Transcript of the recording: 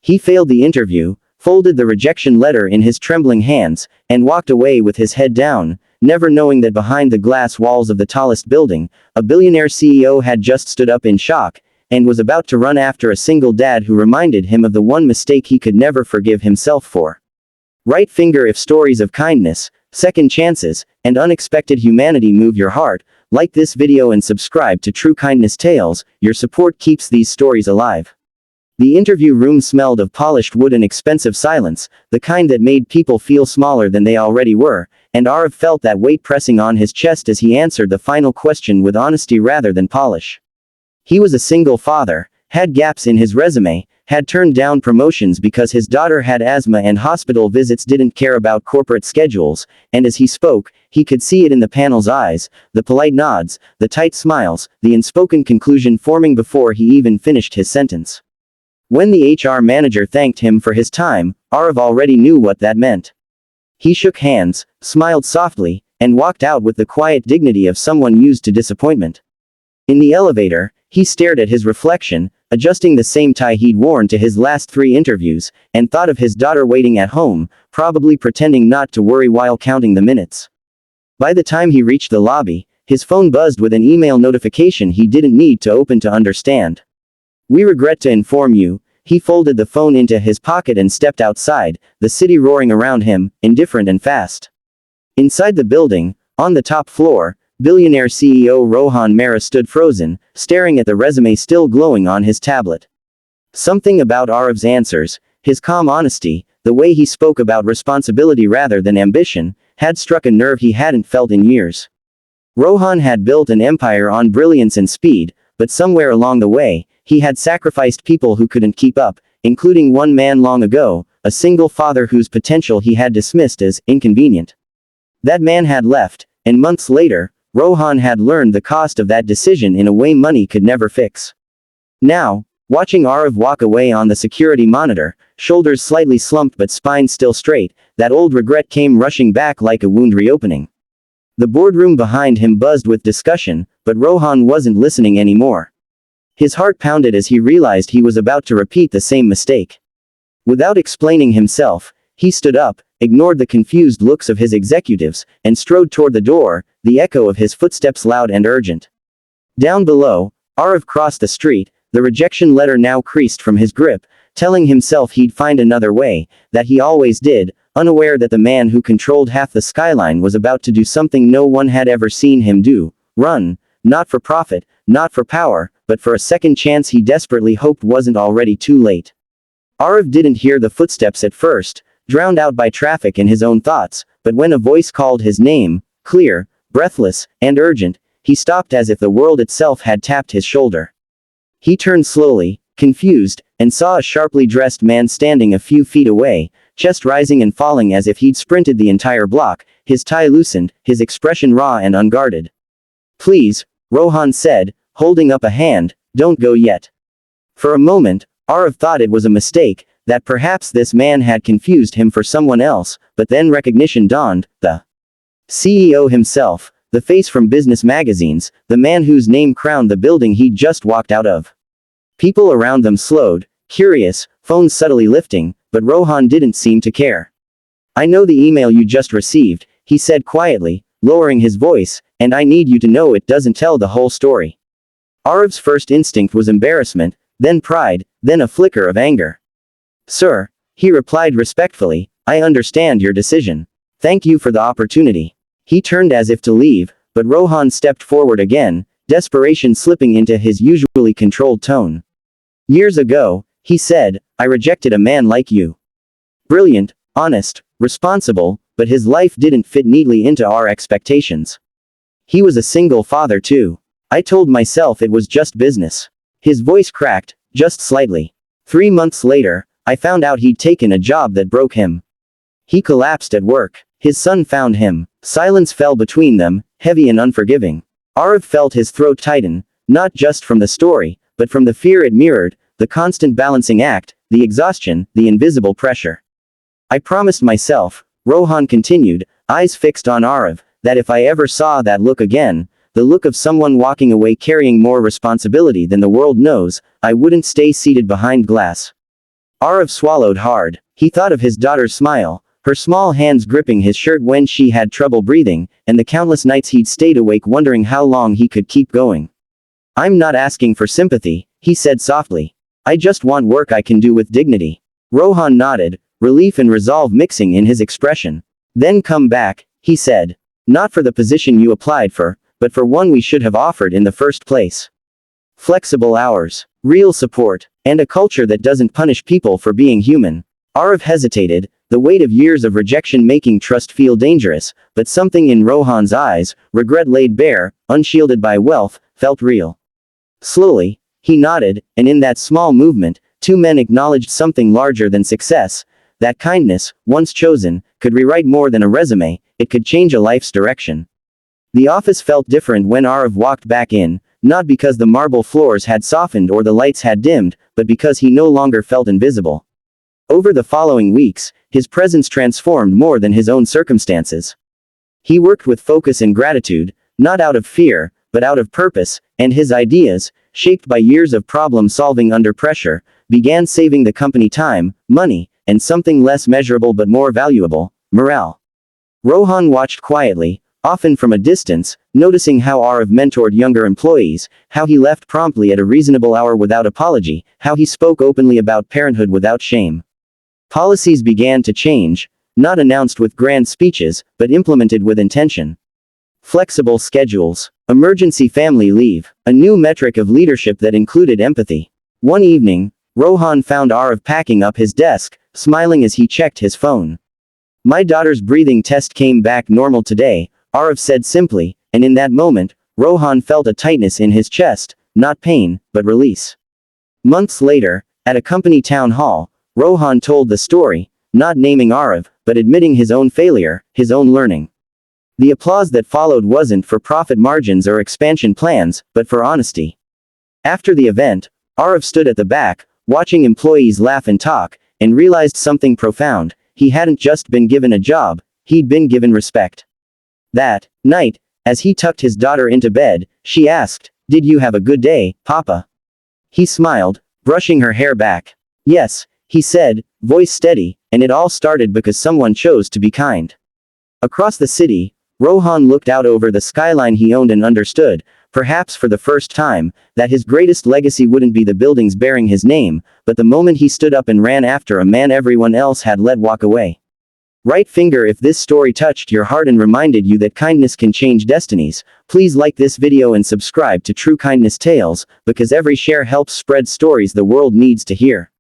He failed the interview, folded the rejection letter in his trembling hands, and walked away with his head down, never knowing that behind the glass walls of the tallest building, a billionaire CEO had just stood up in shock, and was about to run after a single dad who reminded him of the one mistake he could never forgive himself for. Right finger if stories of kindness, second chances, and unexpected humanity move your heart, like this video and subscribe to True Kindness Tales. Your support keeps these stories alive. The interview room smelled of polished wood and expensive silence, the kind that made people feel smaller than they already were, and Arav felt that weight pressing on his chest as he answered the final question with honesty rather than polish. He was a single father, had gaps in his resume, had turned down promotions because his daughter had asthma and hospital visits, didn't care about corporate schedules, and as he spoke, he could see it in the panel's eyes, the polite nods, the tight smiles, the unspoken conclusion forming before he even finished his sentence. When the HR manager thanked him for his time, Arav already knew what that meant. He shook hands, smiled softly, and walked out with the quiet dignity of someone used to disappointment. In the elevator, he stared at his reflection, adjusting the same tie he'd worn to his last 3 interviews, and thought of his daughter waiting at home, probably pretending not to worry while counting the minutes. By the time he reached the lobby, his phone buzzed with an email notification he didn't need to open to understand. "We regret to inform you." He folded the phone into his pocket and stepped outside, the city roaring around him, indifferent and fast. Inside the building, on the top floor, Billionaire CEO Rohan Mehra stood frozen, staring at the resume still glowing on his tablet. Something about Arav's answers, his calm honesty, the way he spoke about responsibility rather than ambition, had struck a nerve he hadn't felt in years. Rohan had built an empire on brilliance and speed, but somewhere along the way, he had sacrificed people who couldn't keep up, including one man long ago, a single father whose potential he had dismissed as inconvenient. That man had left, and months later, Rohan had learned the cost of that decision in a way money could never fix. Now, watching Arav walk away on the security monitor, shoulders slightly slumped but spine still straight, that old regret came rushing back like a wound reopening. The boardroom behind him buzzed with discussion, but Rohan wasn't listening anymore. His heart pounded as he realized he was about to repeat the same mistake. Without explaining himself, he stood up, ignored the confused looks of his executives, and strode toward the door, the echo of his footsteps loud and urgent. Down below, Arav crossed the street, the rejection letter now creased from his grip, telling himself he'd find another way, that he always did, unaware that the man who controlled half the skyline was about to do something no one had ever seen him do: run, not for profit, not for power, but for a second chance he desperately hoped wasn't already too late. Arav didn't hear the footsteps at first, drowned out by traffic and his own thoughts, but when a voice called his name, clear, breathless, and urgent, he stopped as if the world itself had tapped his shoulder. He turned slowly, confused, and saw a sharply dressed man standing a few feet away, chest rising and falling as if he'd sprinted the entire block, his tie loosened, his expression raw and unguarded. "Please," Rohan said, holding up a hand, "don't go yet." For a moment, Arav thought it was a mistake, that perhaps this man had confused him for someone else, but then recognition dawned: the CEO himself, the face from business magazines, the man whose name crowned the building he'd just walked out of. People around them slowed, curious, phones subtly lifting, but Rohan didn't seem to care. "I know the email you just received," he said quietly, lowering his voice, "and I need you to know it doesn't tell the whole story." Arav's first instinct was embarrassment, then pride, then a flicker of anger. "Sir," he replied respectfully, "I understand your decision. Thank you for the opportunity." He turned as if to leave, but Rohan stepped forward again, desperation slipping into his usually controlled tone. "Years ago," he said, "I rejected a man like you. Brilliant, honest, responsible, but his life didn't fit neatly into our expectations. He was a single father too. I told myself it was just business." His voice cracked, just slightly. 3 months later, I found out he'd taken a job that broke him. He collapsed at work. His son found him. Silence fell between them, heavy and unforgiving. Arav felt his throat tighten, not just from the story, but from the fear it mirrored, the constant balancing act, the exhaustion, the invisible pressure. "I promised myself," Rohan continued, eyes fixed on Arav, "that if I ever saw that look again, the look of someone walking away carrying more responsibility than the world knows, I wouldn't stay seated behind glass." Arav swallowed hard. He thought of his daughter's smile, her small hands gripping his shirt when she had trouble breathing, and the countless nights he'd stayed awake wondering how long he could keep going. "I'm not asking for sympathy," he said softly. "I just want work I can do with dignity." Rohan nodded, relief and resolve mixing in his expression. "Then come back," he said. "Not for the position you applied for, but for one we should have offered in the first place. Flexible hours, real support, and a culture that doesn't punish people for being human." Arav hesitated, the weight of years of rejection making trust feel dangerous, but something in Rohan's eyes, regret laid bare, unshielded by wealth, felt real. Slowly, he nodded, and in that small movement, two men acknowledged something larger than success. That kindness, once chosen, could rewrite more than a resume, it could change a life's direction. The office felt different when Arav walked back in, not because the marble floors had softened or the lights had dimmed, but because he no longer felt invisible. Over the following weeks, his presence transformed more than his own circumstances. He worked with focus and gratitude, not out of fear, but out of purpose, and his ideas, shaped by years of problem solving under pressure, began saving the company time, money, and something less measurable but more valuable, morale. Rohan watched quietly, often from a distance, noticing how Arav mentored younger employees, how he left promptly at a reasonable hour without apology, how he spoke openly about parenthood without shame. Policies began to change, not announced with grand speeches, but implemented with intention. Flexible schedules, emergency family leave, a new metric of leadership that included empathy. One evening, Rohan found Arav packing up his desk, smiling as he checked his phone. "My daughter's breathing test came back normal today," Arav said simply, and in that moment, Rohan felt a tightness in his chest, not pain, but release. Months later, at a company town hall, Rohan told the story, not naming Arav, but admitting his own failure, his own learning. The applause that followed wasn't for profit margins or expansion plans, but for honesty. After the event, Arav stood at the back, watching employees laugh and talk, and realized something profound. He hadn't just been given a job, he'd been given respect. That night, as he tucked his daughter into bed, she asked, "Did you have a good day, Papa?" He smiled, brushing her hair back. "Yes," he said, voice steady, and it all started because someone chose to be kind. Across the city, Rohan looked out over the skyline he owned and understood, perhaps for the first time, that his greatest legacy wouldn't be the buildings bearing his name, but the moment he stood up and ran after a man everyone else had let walk away. Right finger if this story touched your heart and reminded you that kindness can change destinies, please like this video and subscribe to True Kindness Tales, because every share helps spread stories the world needs to hear.